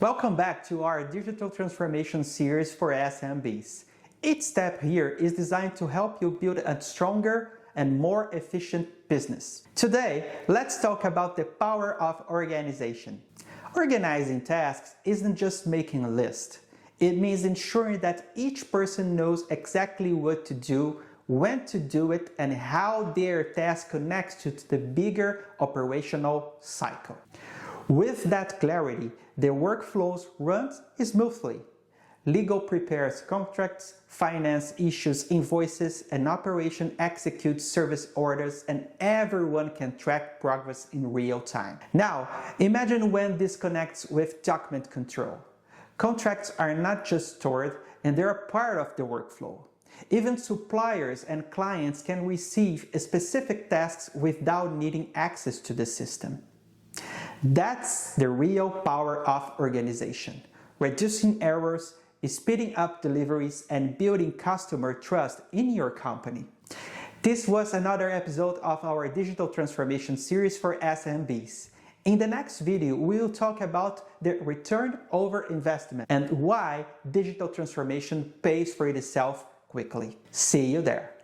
Welcome back to our digital transformation series for SMBs. Each step here is designed to help you build a stronger and more efficient business. Today, let's talk about the power of organization. Organizing tasks isn't just making a list. It means ensuring that each person knows exactly what to do, when to do it, and how their task connects to the bigger operational cycle. With that clarity, the workflows run smoothly. Legal prepares contracts, finance issues invoices, and operation executes service orders, and everyone can track progress in real time. Now, imagine when this connects with document control. Contracts are not just stored, and they're a part of the workflow. Even suppliers and clients can receive specific tasks without needing access to the system. That's the real power of organization, reducing errors, speeding up deliveries, and building customer trust in your company. This was another episode of our digital transformation series for SMBs. In the next video, we'll talk about the return over investment and why digital transformation pays for itself quickly. See you there.